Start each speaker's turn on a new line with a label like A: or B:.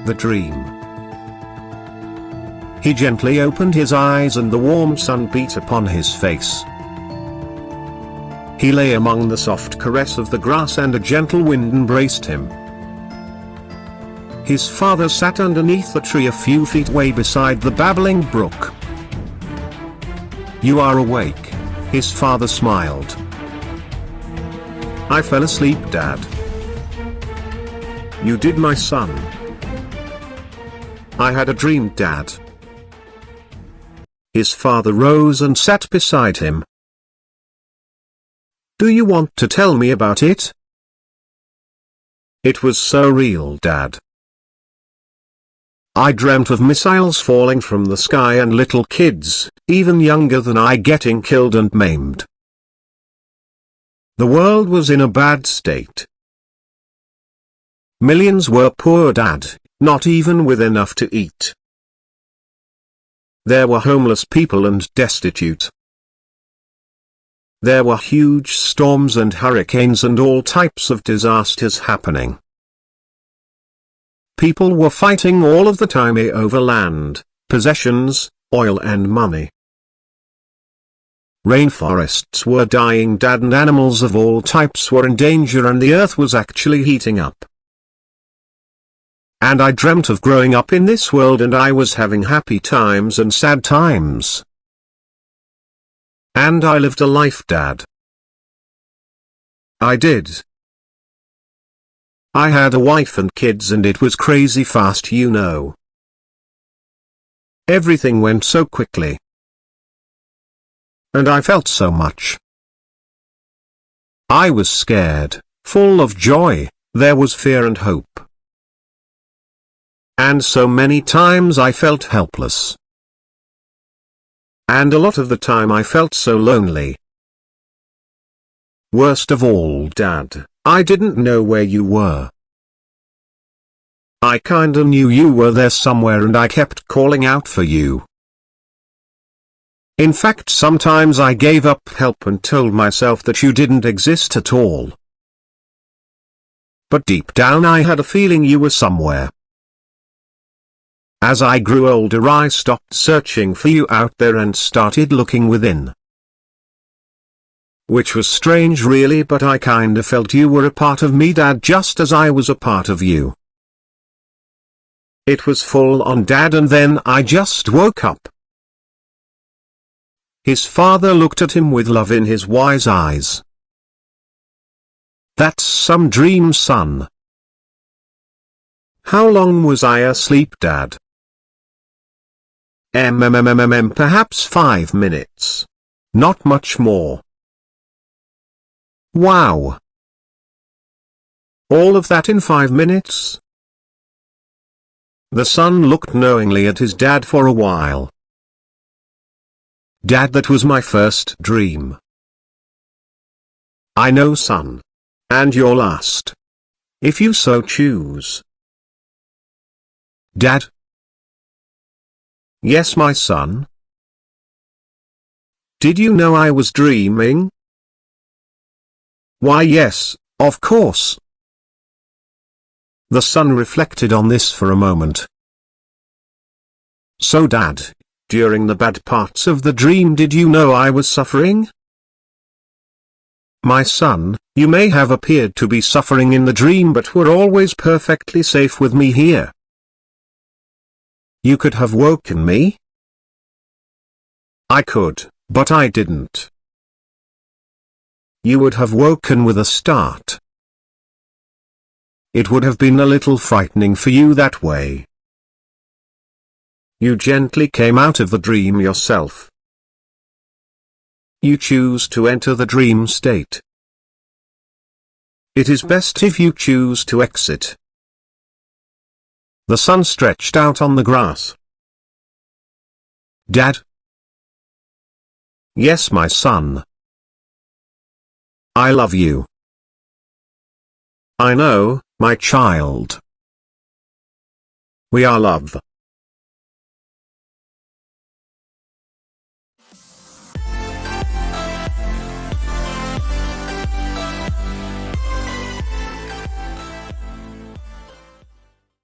A: The dream. He gently opened his eyes and the warm sun beat upon his face. He lay among the soft caress of the grass and a gentle wind embraced him. His father sat underneath the tree a few feet away beside the babbling brook. "You are awake," his father smiled. "I fell asleep, Dad." "You did, my son." "I had a dream, Dad." His father rose and sat beside him. "Do you want to tell me about it?" "It was so real, Dad. I dreamt of missiles falling from the sky and little kids, even younger than I, getting killed and maimed. The world was in a bad state. Millions were poor, Dad, not even with enough to eat. There were homeless people and destitute. There were huge storms and hurricanes and all types of disasters happening. People were fighting all of the time over land, possessions, oil and money. Rainforests were dying, Dad, and animals of all types were in danger, and the earth was actually heating up. And I dreamt of growing up in this world, and I was having happy times and sad times. And I lived a life, Dad. I did. I had a wife and kids, and it was crazy fast, you know. Everything went so quickly. And I felt so much. I was scared, full of joy, there was fear and hope. And so many times I felt helpless. And a lot of the time I felt so lonely. Worst of all, Dad, I didn't know where you were. I kinda knew you were there somewhere, and I kept calling out for you. In fact, sometimes I gave up help and told myself that you didn't exist at all. But deep down I had a feeling you were somewhere. As I grew older, I stopped searching for you out there and started looking within. Which was strange really, but I kinda felt you were a part of me, Dad, just as I was a part of you. It was full on, Dad, and then I just woke up. His father looked at him with love in his wise eyes. That's some dream, son. How long was I asleep, Dad? Perhaps 5 minutes. Not much more. Wow. All of that in 5 minutes? The son looked knowingly at his dad for a while. Dad, that was my first dream. I know, son. And your last. If you so choose. Dad? Yes, my son? Did you know I was dreaming? Why, yes, of course. The son reflected on this for a moment. So, Dad, during the bad parts of the dream, did you know I was suffering? My son, you may have appeared to be suffering in the dream, but were always perfectly safe with me here. You could have woken me? I could, but I didn't. You would have woken with a start. It would have been a little frightening for you that way. You gently came out of the dream yourself. You choose to enter the dream state. It is best if you choose to exit. The son stretched out on the grass. Dad? Yes, my son. I love you. I know, my child. We are love.